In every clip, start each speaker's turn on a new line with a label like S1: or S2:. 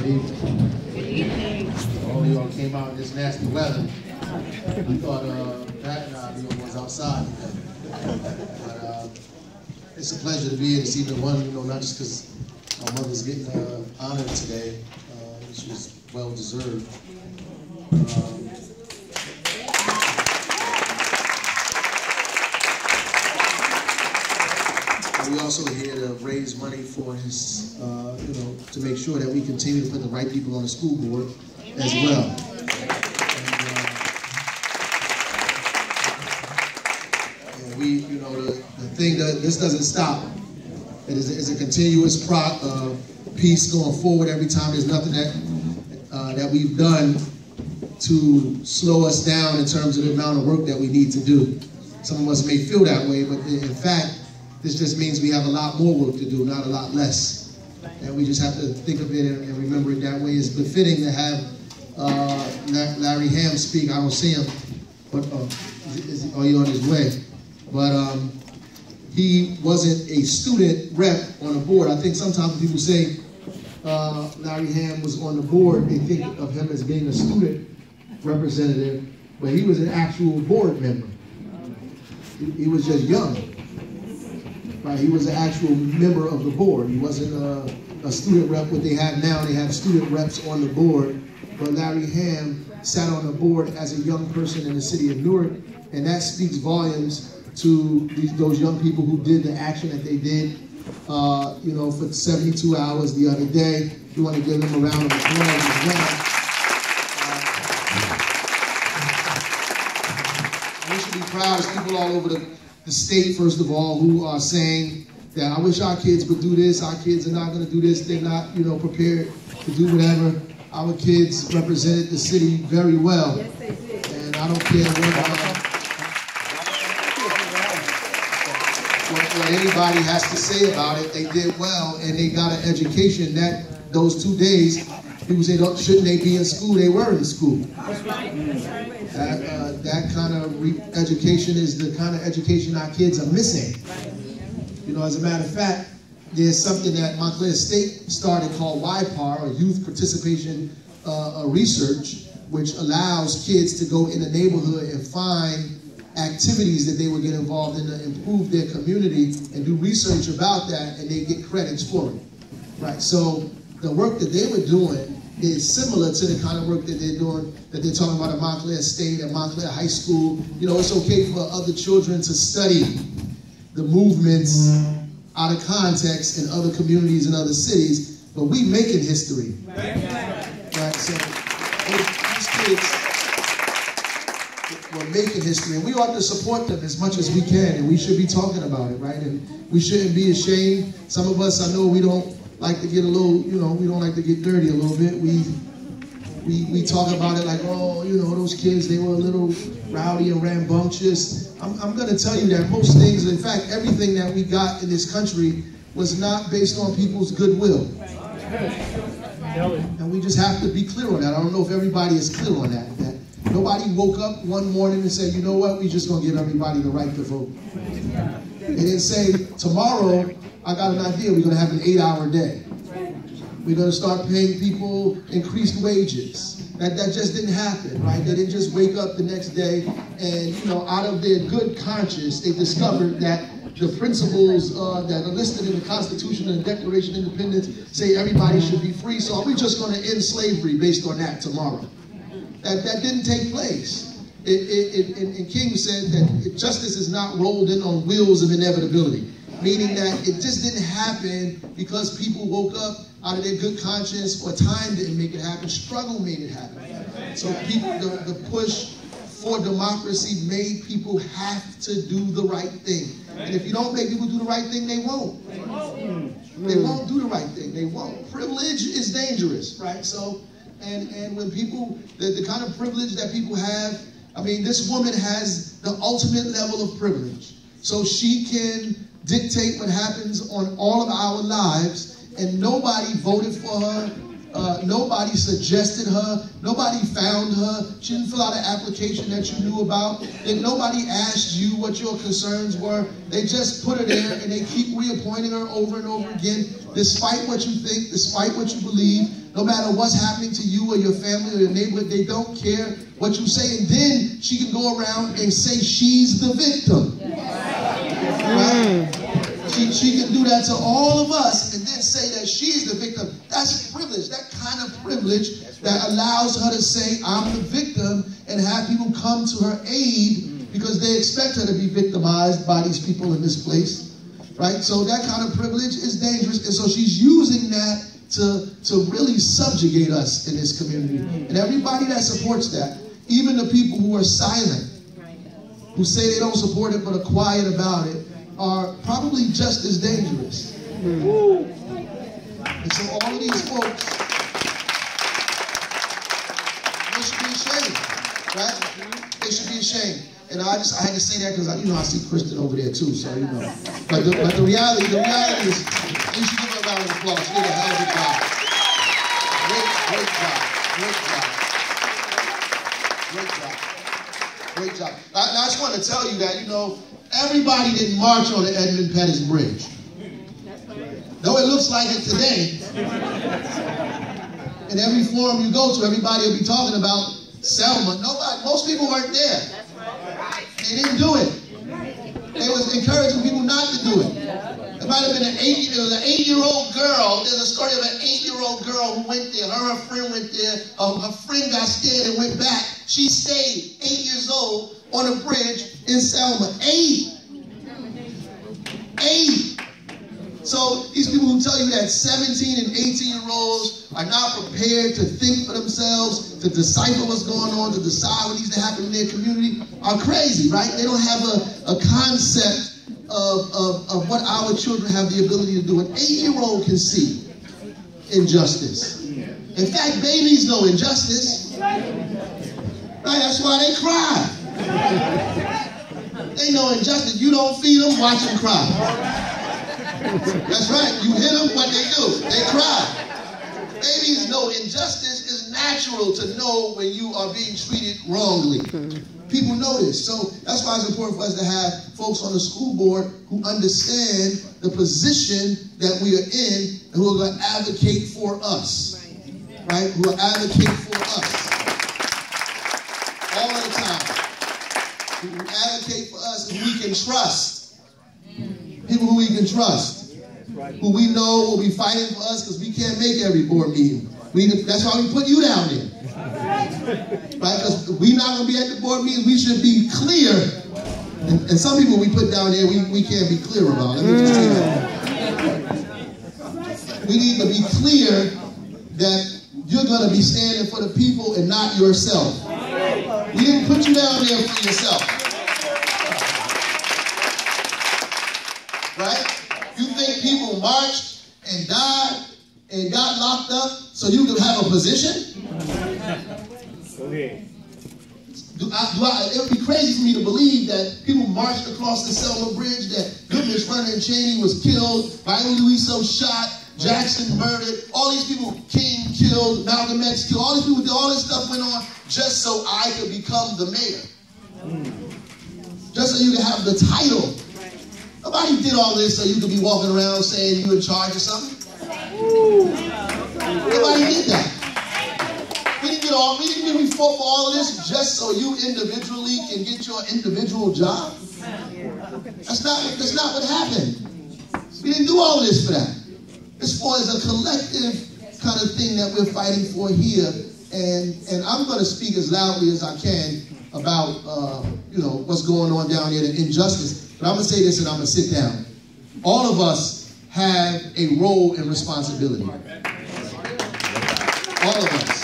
S1: Good evening. Good evening. All of y'all came out in this nasty weather. We thought Pat and I was outside today. But it's a pleasure to be here this evening. One, not just because my mother's getting honored today, which is well deserved. We also here to raise money for his, to make sure that we continue to put the right people on the school board as well. And we, the thing that this doesn't stop. It is a continuous piece going forward. Every time there's nothing that we've done to slow us down in terms of the amount of work that we need to do. Some of us may feel that way, but in fact, this just means we have a lot more work to do, not a lot less. And we just have to think of it and remember it that way. It's befitting to have Larry Ham speak. I don't see him, but is he on his way? But he wasn't a student rep on the board. I think sometimes people say Larry Ham was on the board, they think of him as being a student representative, but he was an actual board member. He was just young. Right, he was an actual member of the board. He wasn't a student rep. What they have now, they have student reps on the board. But Larry Ham sat on the board as a young person in the city of Newark, and that speaks volumes to those young people who did the action that they did, for 72 hours the other day. We want to give them a round of applause as well. We should be proud as people all over the state, first of all, who are saying that I wish our kids would do this, our kids are not going to do this, they're not, prepared to do whatever. Our kids represented the city very well. Yes, they did. And I don't care what anybody has to say about it. They did well, and they got an education that those 2 days, people say, shouldn't they be in school? They were in school. That kind of education is the kind of education our kids are missing. As a matter of fact, there's something that Montclair State started called YPAR, or Youth Participation Research, which allows kids to go in the neighborhood and find activities that they would get involved in to improve their community and do research about that, and they get credits for it. Right? So the work that they were doing is similar to the kind of work that they're doing, that they're talking about at Montclair State and Montclair High School. It's okay for other children to study the movements out of context in other communities and other cities, but we making history. Right? So these kids, we're making history, and we ought to support them as much as we can, and we should be talking about it, right? And we shouldn't be ashamed. Some of us, I know we don't like to get a little, we don't like to get dirty a little bit. We talk about it like, oh, those kids, they were a little rowdy and rambunctious. I'm going to tell you that most things, in fact, everything that we got in this country was not based on people's goodwill. And we just have to be clear on that. I don't know if everybody is clear on that. That nobody woke up one morning and said, you know what, we're just going to give everybody the right to vote. They didn't say, tomorrow, I got an idea, we're going to have an 8-hour day. We're going to start paying people increased wages. That just didn't happen, right? They didn't just wake up the next day and, out of their good conscience, they discovered that the principles that are listed in the Constitution and the Declaration of Independence say everybody should be free. So are we just going to end slavery based on that tomorrow? That didn't take place. And King said that justice is not rolled in on wheels of inevitability. Meaning that it just didn't happen because people woke up out of their good conscience, or time didn't make it happen, struggle made it happen. So people, the push for democracy made people have to do the right thing. And if you don't make people do the right thing, they won't. They won't do the right thing. They won't. Privilege is dangerous, right? So, and when people, the kind of privilege that people have, this woman has the ultimate level of privilege. So she can dictate what happens on all of our lives, and nobody voted for her, nobody suggested her, nobody found her, she didn't fill out an application that you knew about, and nobody asked you what your concerns were. They just put her there, and they keep reappointing her over and over again, despite what you think, despite what you believe, no matter what's happening to you or your family or your neighborhood, they don't care what you say. And then she can go around and say she's the victim. Right? She can do that to all of us and then say that she's the victim. That's privilege, that kind of privilege that allows her to say, I'm the victim, and have people come to her aid because they expect her to be victimized by these people in this place. Right? So that kind of privilege is dangerous. And so she's using that to really subjugate us in this community. And everybody that supports that, even the people who are silent, who say they don't support it but are quiet about it, are probably just as dangerous. And so all of these folks, they should be ashamed, right? They should be ashamed. And I had to say that because I see Kristen over there too, so you know. But the reality is, you should give her a round of applause. She did a hell of a job. Great job. I just want to tell you that, everybody didn't march on the Edmund Pettus Bridge. Though it looks like it today. In every forum you go to, everybody will be talking about Selma. Most people weren't there. They didn't do it. They was encouraging people not to do it. It might have been an 8-year-old girl. There's a story of an 8-year-old girl who went there. Her friend went there. Her friend got scared and went back. She stayed, 8 years old, on a bridge in Selma. 8. So these people who tell you that 17 and 18-year-olds are not prepared to think for themselves, to decipher what's going on, to decide what needs to happen in their community, are crazy, right? They don't have a concept of what our children have the ability to do. An 8-year-old can see injustice. In fact, babies know injustice. Right? That's why they cry. They know injustice. You don't feed them, watch them cry. That's right. You hit them, what they do? They cry. Babies know injustice is natural to know when you are being treated wrongly. People know this. So that's why it's important for us to have folks on the school board who understand the position that we are in and who are going to advocate for us. Right? Who will advocate for us. All the time. Who will advocate for us and we can trust. People who we can trust, who we know will be fighting for us because we can't make every board meeting. That's why we put you down there. Right? Because we're not going to be at the board meeting. We should be clear. And some people we put down there, we can't be clear about. Let me just say that. We need to be clear that you're going to be standing for the people and not yourself. We didn't put you down there for yourself. Right? You think people marched and died and got locked up so you could have a position? Okay. It would be crazy for me to believe that people marched across the Selma Bridge, that Goodrich, Vernon, and Cheney was killed, Viola Luiso shot, Jackson murdered, all these people, King killed, Malcolm X killed, all these people did, all this stuff went on just so I could become the mayor. Just so you could have the title. Nobody did all this so you could be walking around saying you're in charge of something. Nobody did that. We fought for all of this just so you individually can get your individual job. That's not what happened. We didn't do all this for that. This is a collective kind of thing that we're fighting for here. And I'm going to speak as loudly as I can about what's going on down here, the injustice. But I'm going to say this and I'm going to sit down. All of us have a role and responsibility. All of us.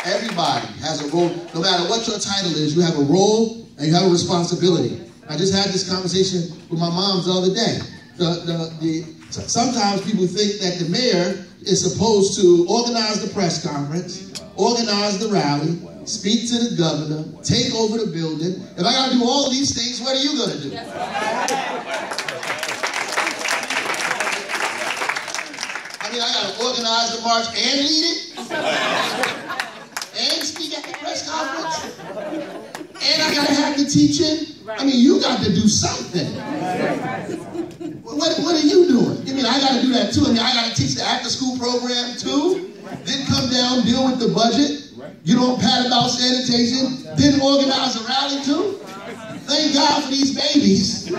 S1: Everybody has a role. No matter what your title is, you have a role and you have a responsibility. I just had this conversation with my mom the other day. Sometimes people think that the mayor is supposed to organize the press conference, organize the rally, speak to the governor, take over the building. If I got to do all of these things, what are you going to do? I mean, I got to organize the march and lead it? And speak at the press conference? And I got to have the teaching? I mean, you got to do something. What are you doing? I mean, I got to do that too. I mean, I got to teach the after-school program too. Then come down, deal with the budget. Get on pat about sanitation. Then organize a rally too. Thank God for these babies.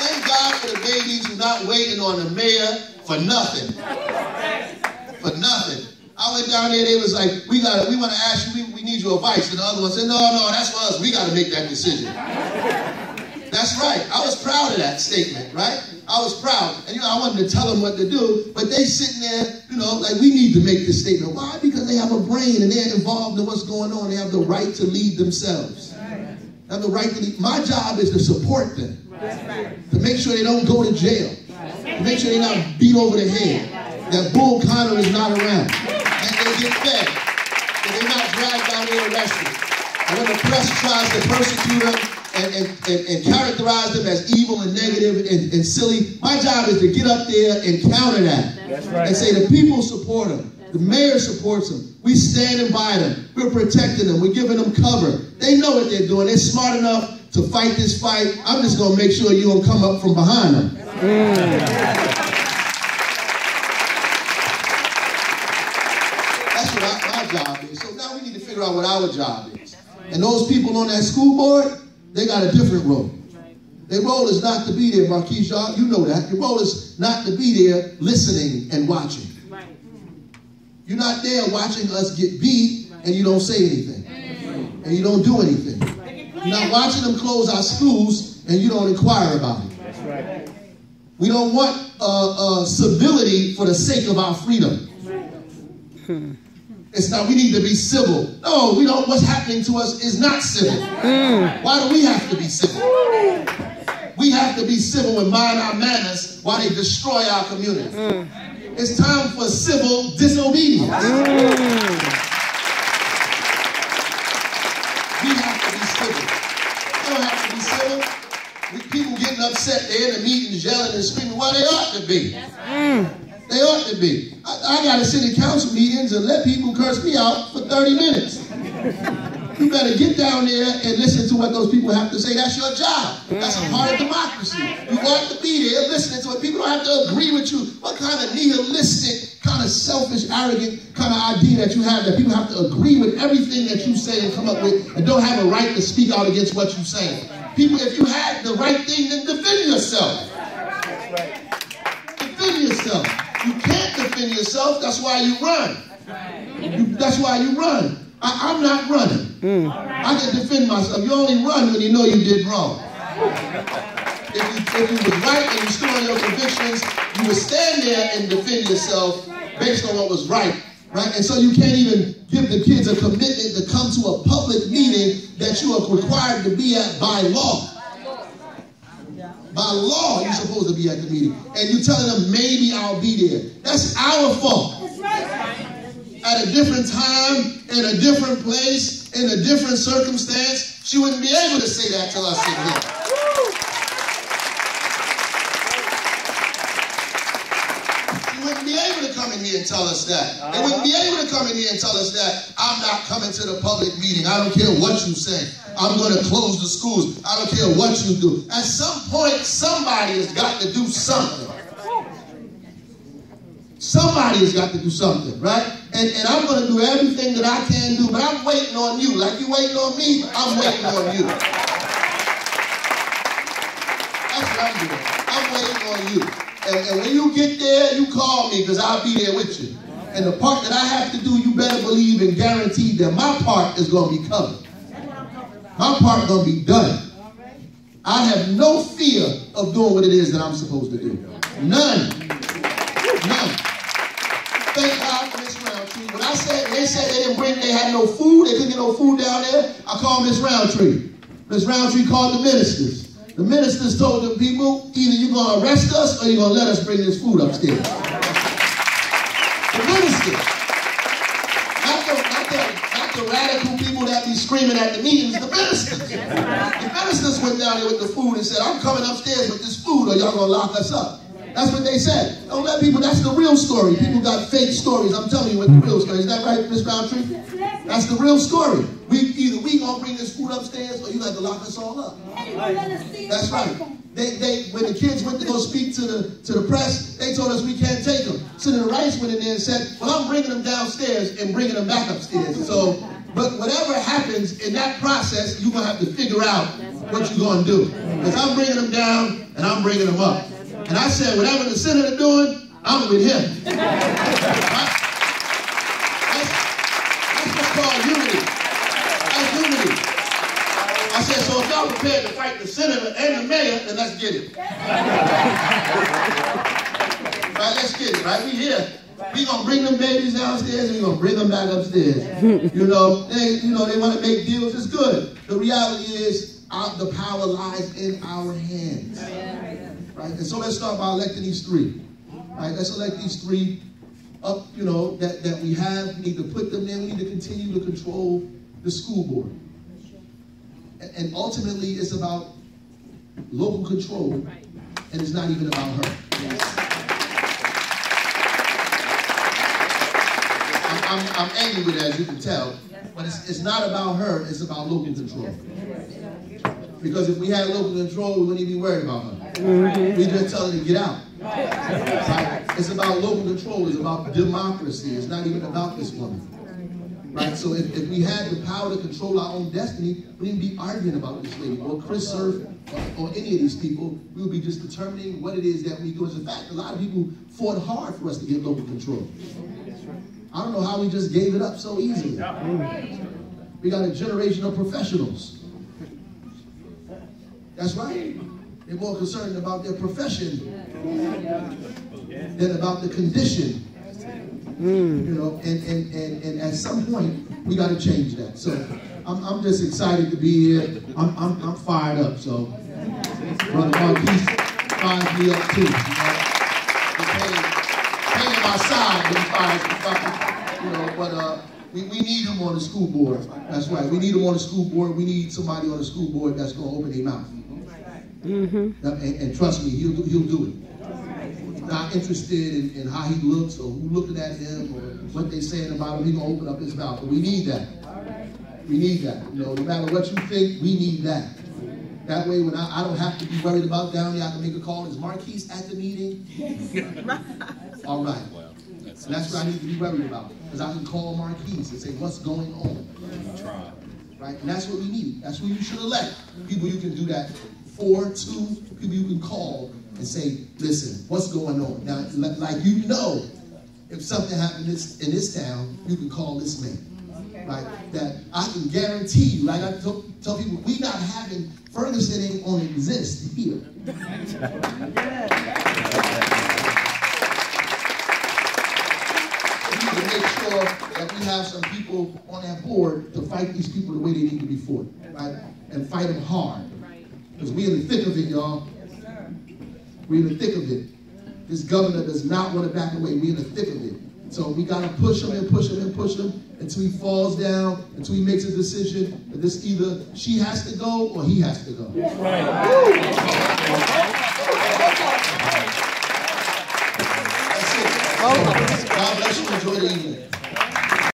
S1: Thank God for the babies who are not waiting on the mayor for nothing. For nothing. I went down there, they was like, we want to ask you, we need your advice. And the other one said, no, that's for us. We got to make that decision. That's right. I was proud of that statement, right? I was proud. And, I wanted to tell them what to do, but they sitting there, like, we need to make this statement. Why? Because they have a brain and they're involved in what's going on. They have the right to lead themselves. They have the right to lead. My job is to support them. To make sure they don't go to jail. To make sure they're not beat over the head. That Bull Connor is not around. And they get fed. And they're not dragged down there arrested. And when the press tries to persecute them and characterize them as evil and negative and silly, my job is to get up there and counter that. That's right. And say the people support them. The mayor supports them. We standing by them. We're protecting them. We're giving them cover. They know what they're doing. They're smart enough to fight this fight. I'm just going to make sure you don't come up from behind them. That's what my job is. So now we need to figure out what our job is. And those people on that school board, they got a different role. Their role is not to be there, Marquise, y'all. You know that. Your role is not to be there listening and watching. You're not there watching us get beat and you don't say anything. And you don't do anything. You're not watching them close our schools and you don't inquire about it. That's right. We don't want civility for the sake of our freedom. It's not, we need to be civil. No, we don't. What's happening to us is not civil. Why do we have to be civil? We have to be civil and mind our manners while they destroy our community. It's time for civil disobedience. We have to be civil. We don't have to be civil. People getting upset, they're in the meetings yelling and screaming. Well, they ought to be. They ought to be. I got to sit in council meetings and let people curse me out for 30 minutes. You better get down there and listen to what those people have to say. That's your job. That's a part of democracy. You ought to be there listening to it. People don't have to agree with you. What kind of nihilistic, kind of selfish, arrogant kind of idea that you have, that people have to agree with everything that you say and come up with and don't have a right to speak out against what you say. People, if you had the right thing, then defend yourself. Defend yourself. You can't defend yourself. That's why you run. That's why you run. I'm not running. I can defend myself. You only run when you know you did wrong. If you was right and you stood on your convictions, you would stand there and defend yourself based on what was right. Right? And so you can't even give the kids a commitment to come to a public meeting that you are required to be at by law. By law, you're supposed to be at the meeting. And you're telling them, maybe I'll be there. That's our fault. At a different time, in a different place, in a different circumstance, she wouldn't be able to say that to us in here. She wouldn't be able to come in here and tell us that. They wouldn't be able to come in here and tell us that I'm not coming to the public meeting. I don't care what you say. I'm going to close the schools. I don't care what you do. At some point, somebody has got to do something. Somebody has got to do something, right? And I'm going to do everything that I can do, but I'm waiting on you. Like you waiting on me, I'm waiting on you. That's what I'm doing. I'm waiting on you. And when you get there, you call me because I'll be there with you. And the part that I have to do, you better believe and guarantee that my part is going to be covered. My part is going to be done. I have no fear of doing what it is that I'm supposed to do. None. None. Thank God for Miss Roundtree. When they said they had no food, they couldn't get no food down there, I called Miss Roundtree. Miss Roundtree called the ministers. The ministers told the people, either you're going to arrest us or you're going to let us bring this food upstairs. The ministers. Not the radical people that be screaming at the meetings, the ministers. The ministers went down there with the food and said, I'm coming upstairs with this food or y'all going to lock us up. That's what they said. Don't let people, that's the real story. People got fake stories. I'm telling you what the real story is. Is that right, Miss Roundtree? That's the real story. We we gonna bring this food upstairs, or you got to lock us all up. That's right. When the kids went to go speak to the press, they told us we can't take them. Senator Rice went in there and said, well, I'm bringing them downstairs and bringing them back upstairs. So, but whatever happens in that process, you're gonna have to figure out what you're gonna do. Because I'm bringing them down and I'm bringing them up. And I said, whatever the senator doing, I'm with him. That's what's called unity. That's unity. I said, so if y'all prepared to fight the senator and the mayor, then let's get it. Right, let's get it, right? We here. We gonna bring them babies downstairs and we gonna bring them back upstairs. They want to make deals. It's good. The reality is the power lies in our hands. Right? And so let's start by electing these three. Right? Let's elect these three up, that we have. We need to put them in. We need to continue to control the school board. And ultimately, it's about local control, and it's not even about her. I'm angry with it, as you can tell, but it's not about her, it's about local control. Because if we had local control, we wouldn't even be worried about her. We'd just tell her to get out. Right? It's about local control, it's about democracy, it's not even about this woman. Right? So if we had the power to control our own destiny, we wouldn't be arguing about this lady or Chris Surf or any of these people. We would be just determining what it is that we do. As a fact, a lot of people fought hard for us to get local control. I don't know how we just gave it up so easily. We got a generation of professionals. That's right. They're more concerned about their profession than about the condition. And at some point we got to change that. So I'm just excited to be here. I'm fired up. So Brother Marquise fires me up too. Paying my side, but he fires me. But we need him on the school board. That's right. We need him on the school board. We need somebody on the school board that's going to open their mouth. And trust me, he'll do it. Not interested in how he looks or who looking at him or what they saying about him. He's going to open up his mouth. But we need that. We need that. No matter what you think, we need that. That way, when I don't have to be worried about down there, I can make a call. Is Marquise at the meeting? All right. And that's what I need to be worried about. Because I can call Marquise and say, what's going on? Right? And that's what we need. That's what you should elect. People you can do that for, to, people you can call and say, listen, what's going on? Now, like if something happened in this town, you can call this man. Right? That I can guarantee you, like I tell people, we not having, Ferguson ain't gonna exist here. To make sure that we have some people on that board to fight these people the way they need to be fought, right? And fight them hard. Because we in the thick of it, y'all. We in the thick of it. This governor does not want to back away. We in the thick of it. So we got to push him and push him and push him until he falls down, until he makes a decision that this either she has to go or he has to go. That's right. That's it. God bless you. Enjoy the evening.